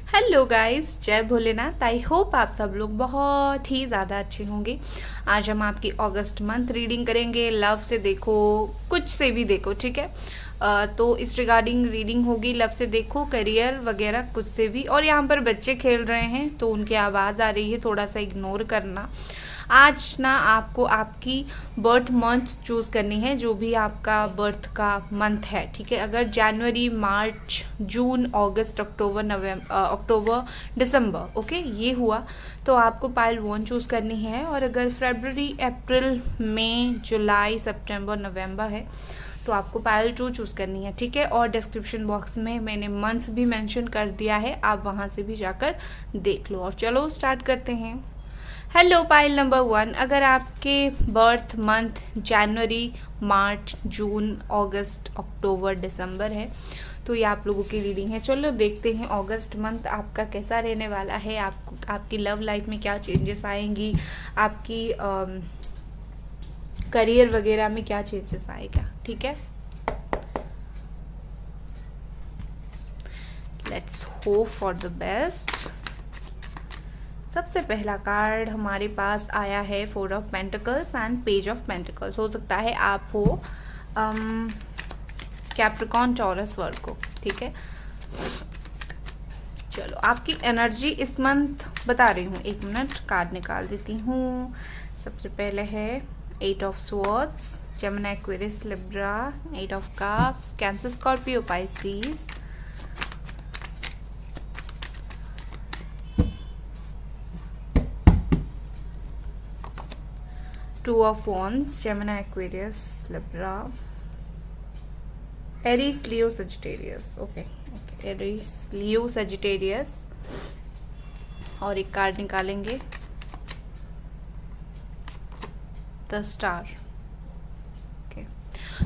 Hello guys, जय Bholenath. I hope आप सब लोग बहुत ही ज़्यादा अच्छे होंगे। आज हम आपकी अगस्त मंथ रीडिंग करेंगे। लव से देखो, कुछ से भी देखो, ठीक है। तो इस रिगार्डिंग रीडिंग होगी। लव से देखो, करियर वगैरह कुछ से भी। और यहाँ पर बच्चे खेल रहे हैं तो उनकी आवाज़ आ रही है, थोड़ा सा इग्नोर करना। आज ना आपको आपकी बर्थ मंथ चूज़ करनी है, जो भी आपका बर्थ का मंथ है, ठीक है। अगर जनवरी, मार्च, जून, अगस्त, अक्टूबर, अक्टूबर, दिसंबर, ओके, ये हुआ तो आपको पाइल 1 चूज़ करनी है। और अगर फरवरी, अप्रैल, मई, जुलाई, सितंबर, नवंबर है तो आपको पाइल 2 चूज़ करनी है, ठीक है। और डिस्क्रिप्शन बॉक्स में मैंने मंथ्स भी मेंशन कर दिया है, आप वहाँ से भी जाकर देख लो। और चलो स्टार्ट करते हैं। हेलो पाइल नंबर 1, अगर आपके बर्थ मंथ जनवरी, मार्च, जून, अगस्त, अक्टूबर, दिसंबर है तो ये आप लोगों की रीडिंग है। चलो देखते हैं अगस्त मंथ आपका कैसा रहने वाला है। आपकी लव लाइफ में क्या चेंजेस आएंगी, आपकी करियर वगैरह में क्या चेंजेस आएगा, ठीक है। Let's hope for the best. सबसे पहला कार्ड हमारे पास आया है 4 of pentacles and page of pentacles. हो सकता है आप हो कैप्रिकॉन, टॉरस, वर्गो, ठीक है। चलो आपकी एनर्जी इस मंथ बता रही हूँ, 1 मिनट कार्ड निकाल देती हूँ। सबसे पहले है 8 of swords, Gemini, Aquarius, Libra, 8 of cups, cancer, Scorpio, Pisces, 2 of wands, Gemini, Aquarius, Libra, Aries, Leo, Sagittarius, okay, Aries, Leo, Sagittarius। और एक कार्ड निकालेंगे, द स्टार।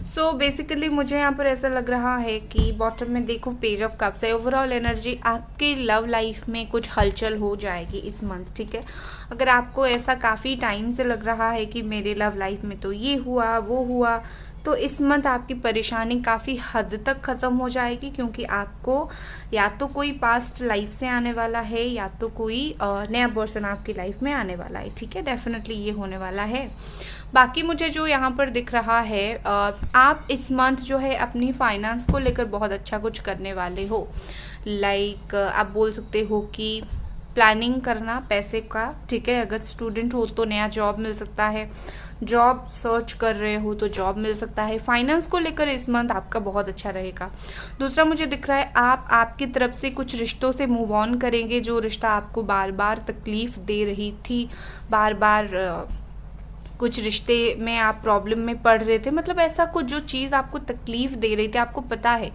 सो बेसिकली मुझे यहाँ पर ऐसा लग रहा है कि बॉटम में देखो पेज ऑफ कप्स है। ओवरऑल एनर्जी आपके लव लाइफ में कुछ हलचल हो जाएगी इस मंथ, ठीक है। अगर आपको ऐसा काफ़ी टाइम से लग रहा है कि मेरे लव लाइफ में तो ये हुआ वो हुआ, तो इस मंथ आपकी परेशानी काफ़ी हद तक ख़त्म हो जाएगी, क्योंकि आपको या तो कोई पास्ट लाइफ से आने वाला है या तो कोई नया पर्सन आपकी लाइफ में आने वाला है, ठीक है। डेफिनेटली ये होने वाला है। बाकी मुझे जो यहाँ पर दिख रहा है, आप इस मंथ जो है अपनी फाइनेंस को लेकर बहुत अच्छा कुछ करने वाले हो। लाइक आप बोल सकते हो कि प्लानिंग करना पैसे का, ठीक है। अगर स्टूडेंट हो तो नया जॉब मिल सकता है, जॉब सर्च कर रहे हो तो जॉब मिल सकता है। फाइनेंस को लेकर इस मंथ आपका बहुत अच्छा रहेगा। दूसरा मुझे दिख रहा है आप आपकी तरफ से कुछ रिश्तों से मूव ऑन करेंगे, जो रिश्ता आपको बार बार तकलीफ दे रही थी, बार बार कुछ रिश्ते में आप प्रॉब्लम में पड़ रहे थे। मतलब ऐसा कुछ जो चीज़ आपको तकलीफ दे रही थी, आपको पता है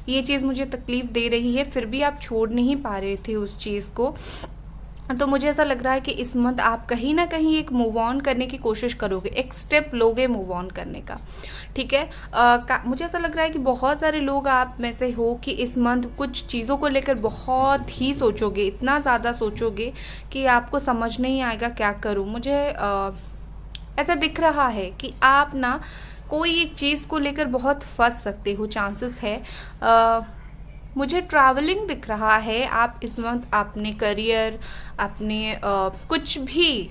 ये चीज़ मुझे तकलीफ दे रही है, फिर भी आप छोड़ नहीं पा रहे थे उस चीज़ को। तो मुझे ऐसा लग रहा है कि इस मंथ आप कहीं ना कहीं एक मूव ऑन करने की कोशिश करोगे, एक स्टेप लोगे मूव ऑन करने का, ठीक है। मुझे ऐसा लग रहा है कि बहुत सारे लोग आप में से हो कि इस मंथ कुछ चीज़ों को लेकर बहुत ही सोचोगे, इतना ज़्यादा सोचोगे कि आपको समझ नहीं आएगा क्या करूँ। मुझे ऐसा दिख रहा है कि आप ना कोई एक चीज़ को लेकर बहुत फंस सकते हो, चांसेस है। मुझे ट्रैवलिंग दिख रहा है। आप इस वक्त अपने करियर, अपने कुछ भी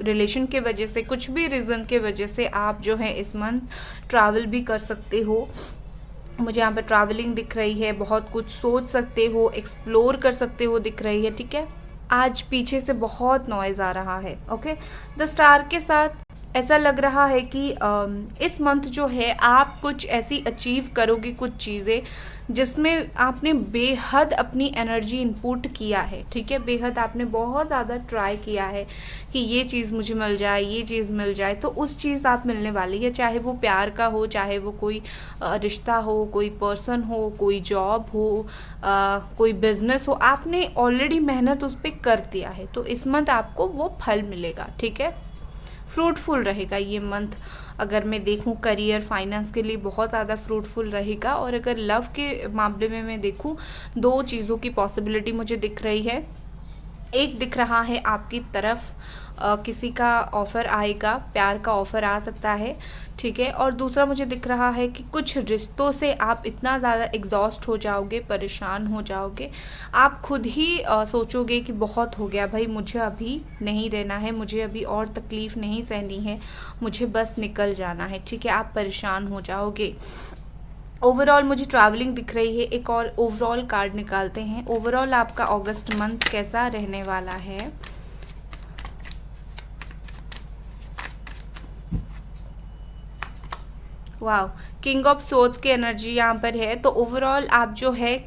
रिलेशन के वजह से, कुछ भी रीज़न के वजह से आप जो है इस मंथ ट्रैवल भी कर सकते हो। मुझे यहाँ पर ट्रैवलिंग दिख रही है, बहुत कुछ सोच सकते हो, एक्सप्लोर कर सकते हो दिख रही है, ठीक है। आज पीछे से बहुत नॉइज़ आ रहा है, ओके। द स्टार के साथ ऐसा लग रहा है कि इस मंथ जो है आप कुछ ऐसी अचीव करोगे, कुछ चीज़ें जिसमें आपने बेहद अपनी एनर्जी इनपुट किया है, ठीक है। बेहद आपने बहुत ज़्यादा ट्राई किया है कि ये चीज़ मुझे मिल जाए, ये चीज़ मिल जाए, तो उस चीज़ आप मिलने वाली है। चाहे वो प्यार का हो, चाहे वो कोई रिश्ता हो, कोई पर्सन हो, कोई जॉब हो, कोई बिजनेस हो, आपने ऑलरेडी मेहनत उस पर कर दिया है, तो इस मंथ आपको वो फल मिलेगा, ठीक है। फ्रूटफुल रहेगा ये मंथ। अगर मैं देखूं करियर, फाइनेंस के लिए बहुत ज़्यादा फ्रूटफुल रहेगा। और अगर लव के मामले में मैं देखूं, 2 चीज़ों की पॉसिबिलिटी मुझे दिख रही है। एक दिख रहा है आपकी तरफ किसी का ऑफ़र आएगा, प्यार का ऑफ़र आ सकता है, ठीक है। और दूसरा मुझे दिख रहा है कि कुछ रिश्तों से आप इतना ज़्यादा एग्जॉस्ट हो जाओगे, परेशान हो जाओगे, आप खुद ही सोचोगे कि बहुत हो गया भाई, मुझे अभी नहीं रहना है, मुझे अभी और तकलीफ़ नहीं सहनी है, मुझे बस निकल जाना है, ठीक है। आप परेशान हो जाओगे। ओवरऑल मुझे ट्रैवलिंग दिख रही है। एक और ओवरऑल कार्ड निकालते हैं। ओवरऑल आपका अगस्त मंथ कैसा रहने वाला है। वाह, किंग ऑफ सोर्ड्स की एनर्जी यहाँ पर है। तो ओवरऑल आप जो है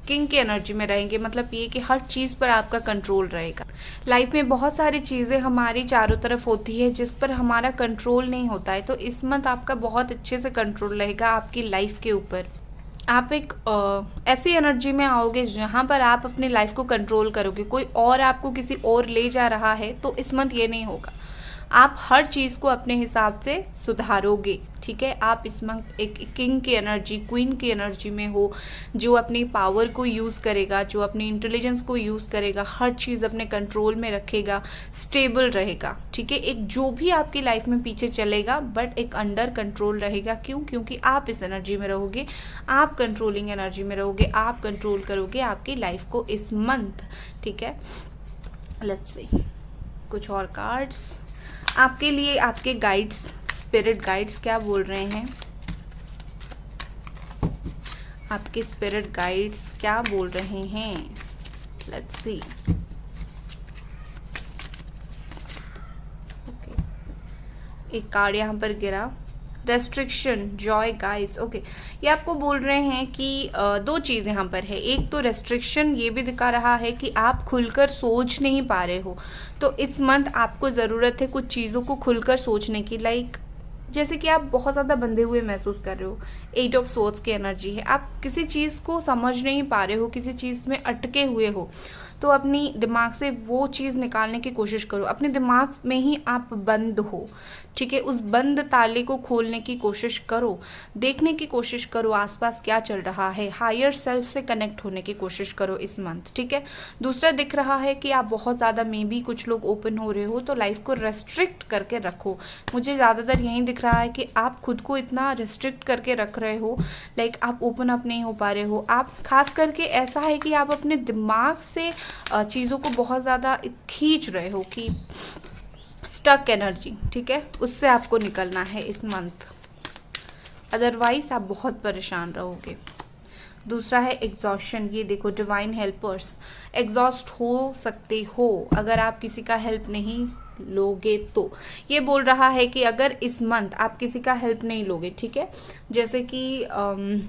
किंग की एनर्जी में रहेंगे, मतलब ये कि हर चीज़ पर आपका कंट्रोल रहेगा। लाइफ में बहुत सारी चीज़ें हमारी चारों तरफ होती है जिस पर हमारा कंट्रोल नहीं होता है, तो इस मंथ आपका बहुत अच्छे से कंट्रोल रहेगा आपकी लाइफ के ऊपर। आप एक ऐसी एनर्जी में आओगे जहाँ पर आप अपनी लाइफ को कंट्रोल करोगे। कोई और आपको किसी और ले जा रहा है तो इस मंथ ये नहीं होगा। आप हर चीज़ को अपने हिसाब से सुधारोगे, ठीक है। आप इस मंथ एक किंग की एनर्जी, क्वीन की एनर्जी में हो, जो अपनी पावर को यूज़ करेगा, जो अपनी इंटेलिजेंस को यूज़ करेगा, हर चीज़ अपने कंट्रोल में रखेगा, स्टेबल रहेगा, ठीक है। एक जो भी आपकी लाइफ में पीछे चलेगा बट एक अंडर कंट्रोल रहेगा। क्यों? क्योंकि आप इस एनर्जी में रहोगे, आप कंट्रोलिंग एनर्जी में रहोगे, आप कंट्रोल करोगे आपकी लाइफ को इस मंथ, ठीक है। लेट्स सी कुछ और कार्ड्स आपके लिए। आपके गाइड्स, स्पिरिट गाइड्स क्या बोल रहे हैं, आपके स्पिरिट गाइड्स क्या बोल रहे हैं। Let's see. ओके, एक कार्ड यहाँ पर गिरा, रेस्ट्रिक्शन, जॉय, गाइड्स। ओके, ये आपको बोल रहे हैं कि दो चीज़ यहाँ पर है। एक तो रेस्ट्रिक्शन ये भी दिखा रहा है कि आप खुलकर सोच नहीं पा रहे हो, तो इस मंथ आपको ज़रूरत है कुछ चीज़ों को खुलकर सोचने की। लाइक जैसे कि आप बहुत ज़्यादा बंधे हुए महसूस कर रहे हो। 8 ऑफ सोर्ड्स की एनर्जी है। आप किसी चीज़ को समझ नहीं पा रहे हो, किसी चीज़ में अटके हुए हो, तो अपनी दिमाग से वो चीज़ निकालने की कोशिश करो। अपने दिमाग में ही आप बंद हो, ठीक है। उस बंद ताले को खोलने की कोशिश करो, देखने की कोशिश करो आसपास क्या चल रहा है, हायर सेल्फ से कनेक्ट होने की कोशिश करो इस मंथ, ठीक है। दूसरा दिख रहा है कि आप बहुत ज़्यादा मे बी कुछ लोग ओपन हो रहे हो, तो लाइफ को रेस्ट्रिक्ट करके रखो। मुझे ज़्यादातर यही दिख रहा है कि आप खुद को इतना रेस्ट्रिक्ट करके रख रहे हो, लाइक आप ओपन अप नहीं हो पा रहे हो। आप खास करके ऐसा है कि आप अपने दिमाग से चीज़ों को बहुत ज़्यादा खींच रहे हो कि स्टक एनर्जी, ठीक है, उससे आपको निकलना है इस मंथ, अदरवाइज आप बहुत परेशान रहोगे। दूसरा है एग्जॉशन। ये देखो, डिवाइन हेल्पर्स, एग्जॉस्ट हो सकते हो अगर आप किसी का हेल्प नहीं लोगे तो। ये बोल रहा है कि अगर इस मंथ आप किसी का हेल्प नहीं लोगे, ठीक है, जैसे कि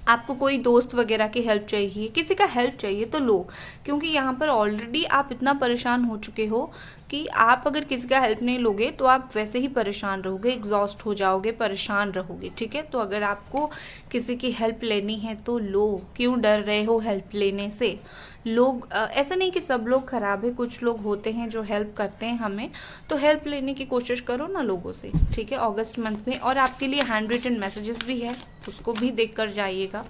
आपको कोई दोस्त वगैरह की हेल्प चाहिए, किसी का हेल्प चाहिए तो लो, क्योंकि यहाँ पर ऑलरेडी आप इतना परेशान हो चुके हो कि आप अगर किसी का हेल्प नहीं लोगे तो आप वैसे ही परेशान रहोगे, एग्जॉस्ट हो जाओगे, परेशान रहोगे, ठीक है। तो अगर आपको किसी की हेल्प लेनी है तो लो। क्यों डर रहे हो हेल्प लेने से? लोग ऐसा नहीं कि सब लोग खराब है, कुछ लोग होते हैं जो हेल्प करते हैं हमें, तो हेल्प लेने की कोशिश करो ना लोगों से, ठीक है, अगस्त मंथ में। और आपके लिए हैंड रिटन मैसेजेस भी है, उसको भी देख कर जाइएगा।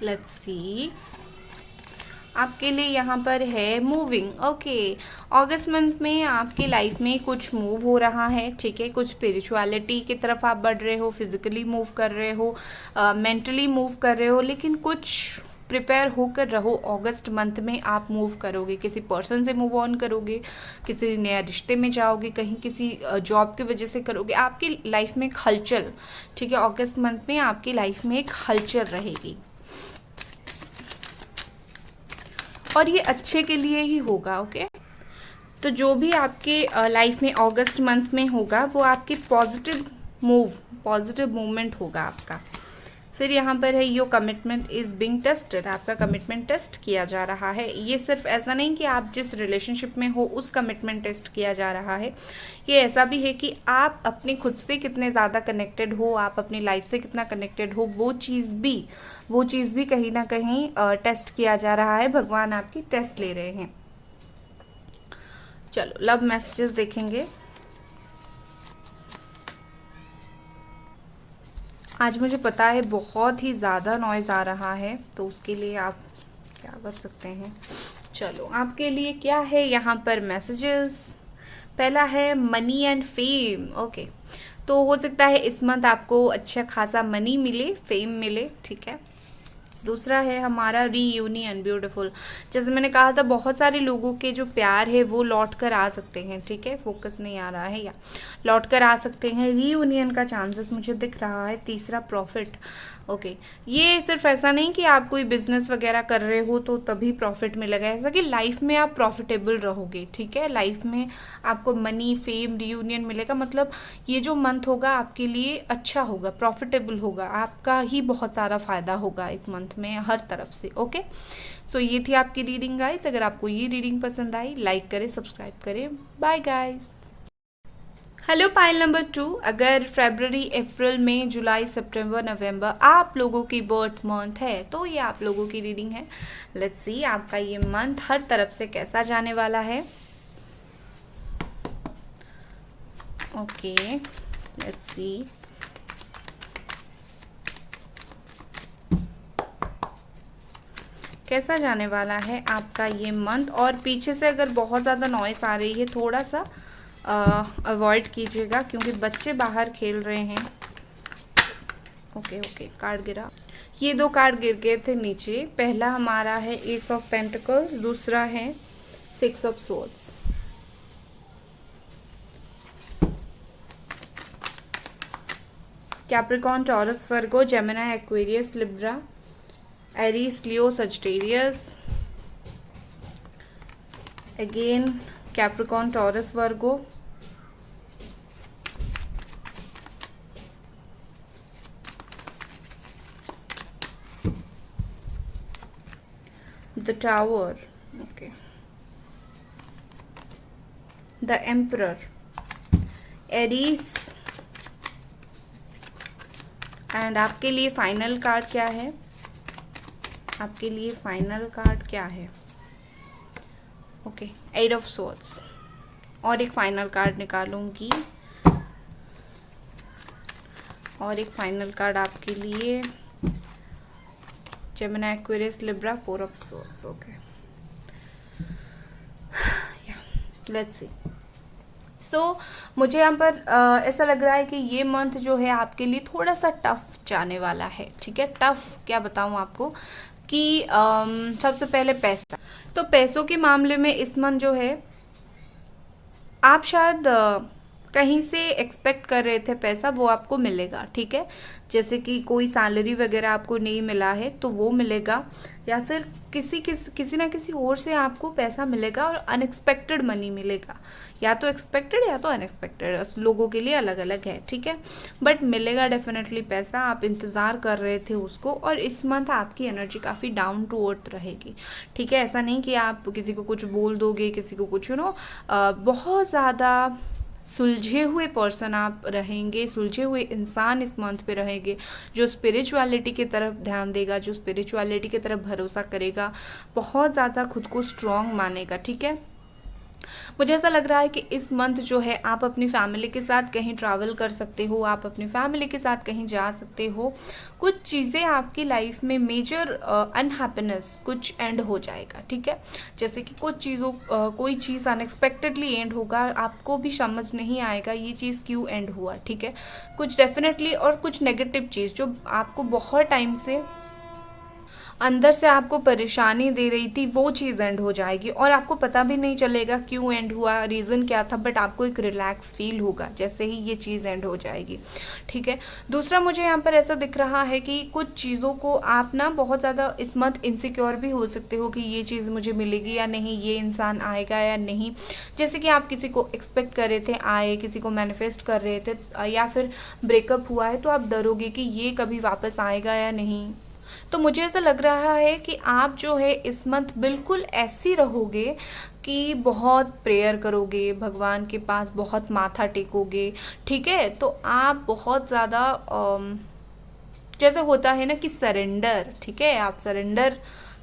लेट्स सी, आपके लिए यहाँ पर है मूविंग। ओके, अगस्त मंथ में आपकी लाइफ में कुछ मूव हो रहा है, ठीक है। कुछ स्पिरिचुअलिटी की तरफ आप बढ़ रहे हो, फिजिकली मूव कर रहे हो, मेंटली मूव कर रहे हो, लेकिन कुछ प्रिपेयर होकर रहो। अगस्त मंथ में आप मूव करोगे, किसी पर्सन से मूव ऑन करोगे, किसी नए रिश्ते में जाओगे, कहीं किसी जॉब की वजह से करोगे। आपकी लाइफ में एक हलचल, ठीक है, अगस्त मंथ में आपकी लाइफ में एक हलचल रहेगी और ये अच्छे के लिए ही होगा। ओके, तो जो भी आपके लाइफ में अगस्त मंथ में होगा वो आपकी पॉजिटिव मूवमेंट होगा आपका। फिर यहाँ पर है your commitment is being tested, आपका कमिटमेंट टेस्ट किया जा रहा है। ये सिर्फ ऐसा नहीं कि आप जिस रिलेशनशिप में हो उस कमिटमेंट टेस्ट किया जा रहा है, ये ऐसा भी है कि आप अपने खुद से कितने ज़्यादा कनेक्टेड हो, आप अपनी लाइफ से कितना कनेक्टेड हो, वो चीज़ भी कहीं ना कहीं टेस्ट किया जा रहा है। भगवान आपकी टेस्ट ले रहे हैं। चलो लव मैसेजेस देखेंगे। आज मुझे पता है बहुत ही ज़्यादा नॉइज़ आ रहा है, तो उसके लिए आप क्या कर सकते हैं। चलो आपके लिए क्या है यहाँ पर मैसेजेस। पहला है मनी एंड फेम। ओके, तो हो सकता है इस मंथ आपको अच्छा खासा मनी मिले, फेम मिले, ठीक है। दूसरा है हमारा रीयूनियन, ब्यूटीफुल। जैसे मैंने कहा था बहुत सारे लोगों के जो प्यार है वो लौट कर आ सकते हैं, ठीक है, फोकस नहीं आ रहा है, या लौट कर आ सकते हैं, रीयूनियन का चांसेस मुझे दिख रहा है। तीसरा प्रॉफिट। ओके, ये सिर्फ ऐसा नहीं कि आप कोई बिजनेस वगैरह कर रहे हो तो तभी प्रॉफिट मिलेगा, ऐसा कि लाइफ में आप प्रॉफिटेबल रहोगे, ठीक है, लाइफ में आपको मनी, फेम, रीयूनियन मिलेगा। मतलब ये जो मंथ होगा आपके लिए अच्छा होगा, प्रॉफिटेबल होगा, आपका ही बहुत सारा फायदा होगा इस मंथ में हर तरफ से। ओके, सो ये थी आपकी रीडिंग गाइस। अगर आपको ये रीडिंग पसंद आई, लाइक करें, सब्सक्राइब करें। Bye guys. Hello pile number 2। अगर फरवरी, अप्रैल, मई, जुलाई, सितंबर, नवंबर आप लोगों की बर्थ मंथ है तो ये आप लोगों की रीडिंग है। लेट्स सी आपका ये मंथ हर तरफ से कैसा जाने वाला है। ओके, लेट्स सी। कैसा जाने वाला है आपका ये मंथ। और पीछे से अगर बहुत ज़्यादा नॉइस आ रही है थोड़ा सा अवॉइड कीजिएगा क्योंकि बच्चे बाहर खेल रहे हैं। ओके ओके, कार्ड गिरा। ये 2 कार्ड गिर गए थे नीचे। पहला हमारा है एस ऑफ पेंटिकल्स, दूसरा है 6 of swords. Capricorn, taurus, Virgo, Gemini, Aquarius, Libra, Aries, Leo, Sagittarius. Again Capricorn, taurus, Virgo, the tower, okay, the emperor, Aries. And आपके लिए फाइनल कार्ड क्या है, आपके लिए फाइनल कार्ड क्या है। Okay, 8 of swords. और एक फाइनल कार्ड निकालूंगी, और एक फाइनल कार्ड आपके लिए Gemini, Aquarius, Libra, 4 of swords. Okay, let's see. So मुझे यहाँ पर ऐसा लग रहा है कि ये मंथ जो है आपके लिए थोड़ा सा टफ जाने वाला है, ठीक है। टफ क्या बताऊँ आपको कि सबसे पहले पैसा। तो पैसों के मामले में इस मंथ जो है आप शायद कहीं से एक्सपेक्ट कर रहे थे पैसा, वो आपको मिलेगा, ठीक है। जैसे कि कोई सैलरी वगैरह आपको नहीं मिला है तो वो मिलेगा, या फिर किसी ना किसी और से आपको पैसा मिलेगा और अनएक्सपेक्टेड मनी मिलेगा। या तो एक्सपेक्टेड या तो अनएक्सपेक्टेड, लोगों के लिए अलग अलग है, ठीक है, बट मिलेगा डेफिनेटली पैसा। आप इंतज़ार कर रहे थे उसको। और इस मंथ आपकी एनर्जी काफ़ी डाउन टू अर्थ रहेगी, ठीक है। ऐसा नहीं कि आप किसी को कुछ बोल दोगे, किसी को कुछ बहुत ज़्यादा सुलझे हुए पर्सन आप रहेंगे, सुलझे हुए इंसान इस मंथ पे रहेंगे, जो स्पिरिचुअलिटी की तरफ ध्यान देगा, जो स्पिरिचुअलिटी की तरफ भरोसा करेगा, बहुत ज़्यादा खुद को स्ट्रॉन्ग मानेगा, ठीक है। मुझे ऐसा लग रहा है कि इस मंथ जो है आप अपनी फैमिली के साथ कहीं ट्रैवल कर सकते हो, आप अपनी फैमिली के साथ कहीं जा सकते हो। कुछ चीज़ें आपकी लाइफ में मेजर अनहैप्पीनेस कुछ एंड हो जाएगा, ठीक है। जैसे कि कुछ चीज़ों कोई चीज़ अनएक्सपेक्टेडली एंड होगा, आपको भी समझ नहीं आएगा ये चीज़ क्यों एंड हुआ, ठीक है। कुछ डेफिनेटली, और कुछ नेगेटिव चीज़ जो आपको बहुत टाइम से अंदर से आपको परेशानी दे रही थी, वो चीज़ एंड हो जाएगी और आपको पता भी नहीं चलेगा क्यों एंड हुआ, रीज़न क्या था, बट आपको एक रिलैक्स फील होगा जैसे ही ये चीज़ एंड हो जाएगी, ठीक है। दूसरा मुझे यहाँ पर ऐसा दिख रहा है कि कुछ चीज़ों को आप ना बहुत ज़्यादा इस मंथ इनसिक्योर भी हो सकते हो कि ये चीज़ मुझे मिलेगी या नहीं, ये इंसान आएगा या नहीं। जैसे कि आप किसी को एक्सपेक्ट कर रहे थे आए, किसी को मैनिफेस्ट कर रहे थे, या फिर ब्रेकअप हुआ है तो आप डरोगे कि ये कभी वापस आएगा या नहीं। तो मुझे ऐसा लग रहा है कि आप जो है इस मंथ बिल्कुल ऐसी रहोगे कि बहुत प्रेयर करोगे, भगवान के पास बहुत माथा टेकोगे, ठीक है। तो आप बहुत ज़्यादा जैसे होता है ना कि सरेंडर, ठीक है, आप सरेंडर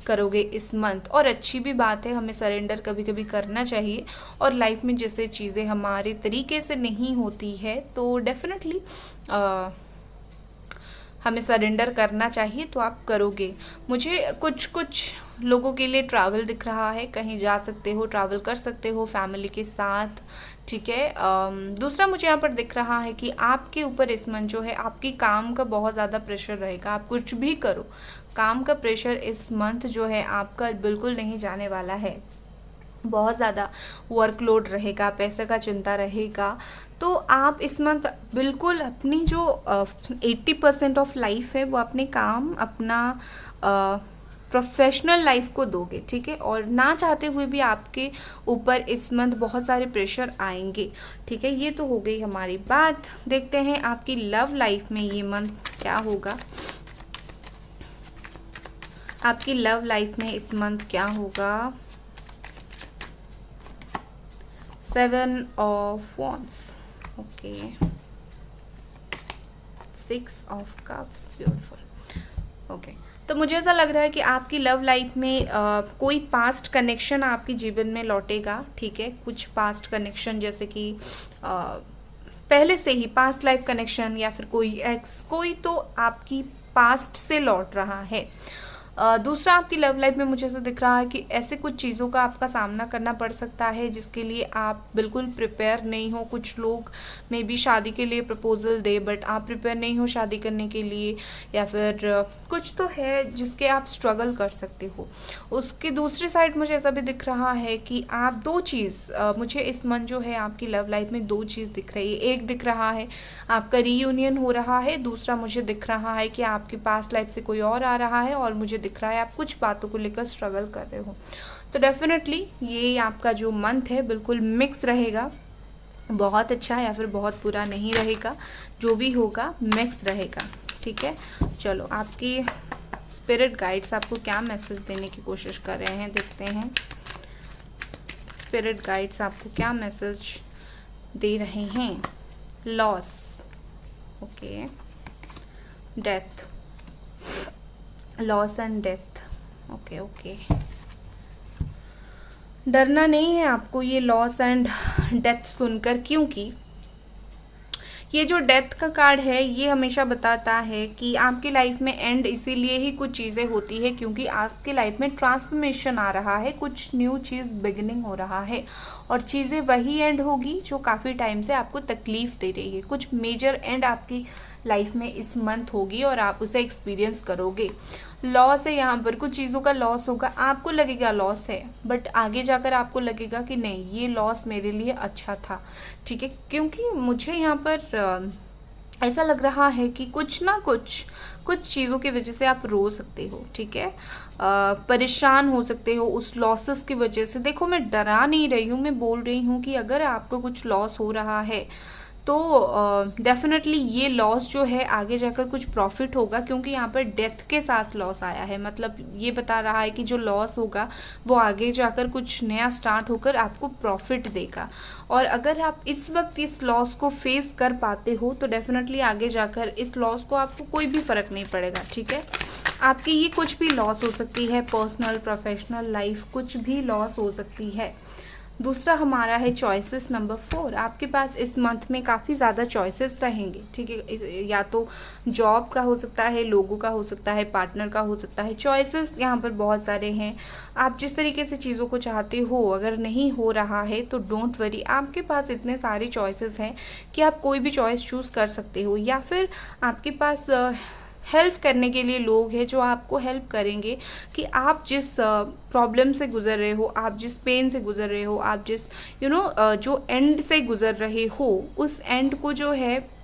करोगे इस मंथ। और अच्छी भी बात है, हमें सरेंडर कभी कभी करना चाहिए। और लाइफ में जैसे चीज़ें हमारे तरीके से नहीं होती है तो डेफिनेटली हमें सरेंडर करना चाहिए तो आप करोगे। मुझे कुछ कुछ लोगों के लिए ट्रैवल दिख रहा है, कहीं जा सकते हो, ट्रैवल कर सकते हो फैमिली के साथ, ठीक है। दूसरा मुझे यहाँ पर दिख रहा है कि आपके ऊपर इस मंथ जो है आपकी काम का बहुत ज़्यादा प्रेशर रहेगा। आप कुछ भी करो, काम का प्रेशर इस मंथ जो है आपका बिल्कुल नहीं जाने वाला है। बहुत ज़्यादा वर्कलोड रहेगा, पैसे का चिंता रहेगा। तो आप इस मंथ बिल्कुल अपनी जो 80% ऑफ लाइफ है वो अपने काम, अपना प्रोफेशनल लाइफ को दोगे, ठीक है। और ना चाहते हुए भी आपके ऊपर इस मंथ बहुत सारे प्रेशर आएंगे, ठीक है। ये तो हो गई हमारी बात। देखते हैं आपकी लव लाइफ में ये मंथ क्या होगा। आपकी लव लाइफ में इस मंथ क्या होगा। 7 of wands, okay, 6 of cups, beautiful, okay. तो मुझे ऐसा लग रहा है कि आपकी लव लाइफ में कोई पास्ट कनेक्शन आपके जीवन में लौटेगा, ठीक है। कुछ पास्ट कनेक्शन जैसे कि पहले से ही पास्ट लाइफ कनेक्शन, या फिर कोई एक्स, कोई तो आपकी पास्ट से लौट रहा है। दूसरा आपकी लव लाइफ में मुझे ऐसा दिख रहा है कि ऐसे कुछ चीज़ों का आपका सामना करना पड़ सकता है जिसके लिए आप बिल्कुल प्रिपेयर नहीं हो। कुछ लोग मे बी शादी के लिए प्रपोजल दे, बट आप प्रिपेयर नहीं हो शादी करने के लिए, या फिर कुछ तो है जिसके आप स्ट्रगल कर सकते हो। उसकी दूसरी साइड मुझे ऐसा भी दिख रहा है कि आप दो चीज़, मुझे इस मंथ जो है आपकी लव लाइफ में दो चीज़ दिख रही है। एक दिख रहा है आपका रीयूनियन हो रहा है, दूसरा मुझे दिख रहा है कि आपके पास्ट लाइफ से कोई और आ रहा है, और मुझे दिख रहा है आप कुछ बातों को लेकर स्ट्रगल कर रहे हो। तो डेफिनेटली ये आपका जो मंथ है बिल्कुल मिक्स रहेगा, बहुत अच्छा या फिर बहुत बुरा नहीं रहेगा, जो भी होगा मिक्स रहेगा, ठीक है। चलो आपकी स्पिरिट गाइड्स आपको क्या मैसेज देने की कोशिश कर रहे हैं, देखते हैं। स्पिरिट गाइड्स आपको क्या मैसेज दे रहे हैं। Loss, okay, death, loss and death, okay okay. डरना नहीं है आपको ये लॉस एंड डेथ सुनकर, क्योंकि ये जो डेथ का कार्ड है ये हमेशा बताता है कि आपकी लाइफ में एंड इसीलिए ही कुछ चीज़ें होती है क्योंकि आपकी लाइफ में ट्रांसफॉर्मेशन आ रहा है, कुछ न्यू चीज़ बिगिनिंग हो रहा है, और चीज़ें वही एंड होगी जो काफ़ी टाइम से आपको तकलीफ दे रही है। कुछ मेजर एंड आपकी लाइफ में इस मंथ होगी और आप उसे एक्सपीरियंस करोगे। लॉस है यहाँ पर, कुछ चीज़ों का लॉस होगा, आपको लगेगा लॉस है, बट आगे जाकर आपको लगेगा कि नहीं ये लॉस मेरे लिए अच्छा था, ठीक है। क्योंकि मुझे यहाँ पर ऐसा लग रहा है कि कुछ ना कुछ चीज़ों की वजह से आप रो सकते हो, ठीक है। परेशान हो सकते हो उस लॉसेस की वजह से। देखो मैं डरा नहीं रही हूँ, मैं बोल रही हूँ कि अगर आपको कुछ लॉस हो रहा है तो डेफिनेटली ये लॉस जो है आगे जाकर कुछ प्रॉफिट होगा, क्योंकि यहाँ पर डेथ के साथ लॉस आया है। मतलब ये बता रहा है कि जो लॉस होगा वो आगे जाकर कुछ नया स्टार्ट होकर आपको प्रॉफिट देगा। और अगर आप इस वक्त इस लॉस को फेस कर पाते हो तो डेफिनेटली आगे जाकर इस लॉस को आपको कोई भी फर्क नहीं पड़ेगा, ठीक है। आपकी ये कुछ भी लॉस हो सकती है, पर्सनल प्रोफेशनल लाइफ कुछ भी लॉस हो सकती है। दूसरा हमारा है चॉइसेस नंबर 4। आपके पास इस मंथ में काफ़ी ज़्यादा चॉइसेस रहेंगे, ठीक है। या तो जॉब का हो सकता है, लोगों का हो सकता है, पार्टनर का हो सकता है। चॉइसेस यहाँ पर बहुत सारे हैं। आप जिस तरीके से चीज़ों को चाहते हो अगर नहीं हो रहा है तो डोंट वरी, आपके पास इतने सारे चॉइसेस हैं कि आप कोई भी चॉइस चूज़ कर सकते हो। या फिर आपके पास हेल्प करने के लिए लोग हैं जो आपको हेल्प करेंगे कि आप जिस प्रॉब्लम से गुजर रहे हो, आप जिस पेन से गुजर रहे हो, आप जिस जो एंड से गुजर रहे हो, उस एंड को जो है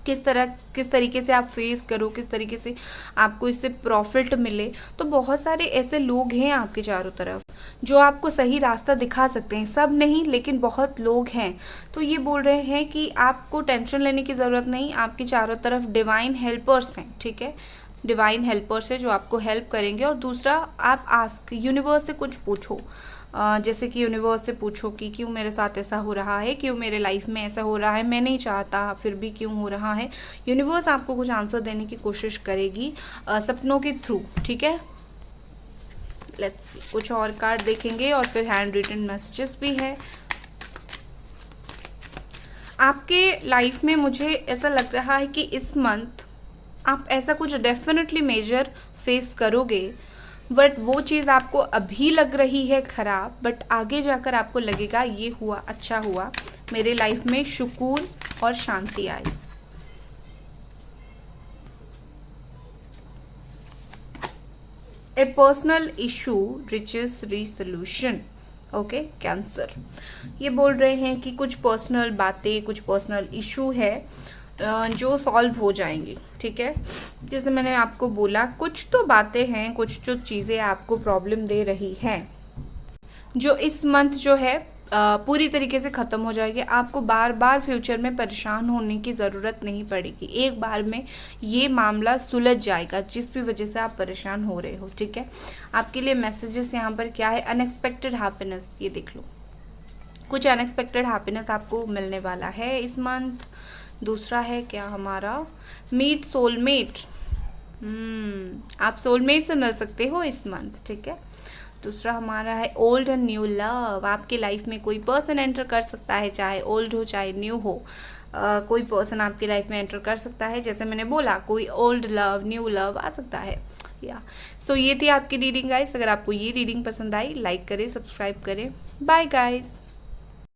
किस तरीके से आप फेस करो, किस तरीके से आपको इससे प्रॉफिट मिले। तो बहुत सारे ऐसे लोग हैं आपके चारों तरफ जो आपको सही रास्ता दिखा सकते हैं। सब नहीं लेकिन बहुत लोग हैं। तो ये बोल रहे हैं कि आपको टेंशन लेने की ज़रूरत नहीं, आपके चारों तरफ डिवाइन हेल्पर्स हैं, ठीक है। डिवाइन हेल्पर्स है जो आपको हेल्प करेंगे। और दूसरा आप आस्क, यूनिवर्स से कुछ पूछो, जैसे कि यूनिवर्स से पूछो कि क्यों मेरे साथ ऐसा हो रहा है, क्यों मेरे लाइफ में ऐसा हो रहा है, मैं नहीं चाहता फिर भी क्यों हो रहा है। यूनिवर्स आपको कुछ आंसर देने की कोशिश करेगी सपनों के थ्रू, ठीक है। लेट्स सी, कुछ और कार्ड देखेंगे और फिर हैंड रिटन मैसेजेस भी है। आपके लाइफ में मुझे ऐसा लग रहा है कि इस मंथ आप ऐसा कुछ डेफिनेटली मेजर फेस करोगे, बट वो चीज़ आपको अभी लग रही है खराब, बट आगे जाकर आपको लगेगा ये हुआ, अच्छा हुआ, मेरे लाइफ में सुकून और शांति आई। A personal issue reaches resolution. Okay, Cancer ये बोल रहे हैं कि कुछ पर्सनल बातें, कुछ पर्सनल इशू है जो सॉल्व हो जाएंगी, ठीक है। जैसे मैंने आपको बोला, कुछ तो बातें हैं, कुछ जो चीज़ें आपको प्रॉब्लम दे रही हैं, जो इस मंथ जो है पूरी तरीके से ख़त्म हो जाएगी। आपको बार बार फ्यूचर में परेशान होने की ज़रूरत नहीं पड़ेगी, एक बार में ये मामला सुलझ जाएगा जिस भी वजह से आप परेशान हो रहे हो, ठीक है। आपके लिए मैसेजेस यहाँ पर क्या है, अनएक्सपेक्टेड हैप्पीनेस, ये देख लो, कुछ अनएक्सपेक्टेड हैप्पीनेस आपको मिलने वाला है इस मंथ। दूसरा है क्या हमारा, मीट सोलमेट, आप सोलमेट से मिल सकते हो इस मंथ, ठीक है। दूसरा हमारा है ओल्ड एंड न्यू लव, आपकी लाइफ में कोई पर्सन एंटर कर सकता है, चाहे ओल्ड हो चाहे न्यू हो, कोई पर्सन आपकी लाइफ में एंटर कर सकता है। जैसे मैंने बोला, कोई ओल्ड लव, न्यू लव आ सकता है, या सो ये थी आपकी रीडिंग गाइस। अगर आपको ये रीडिंग पसंद आई, लाइक करें, सब्सक्राइब करें। Bye guys.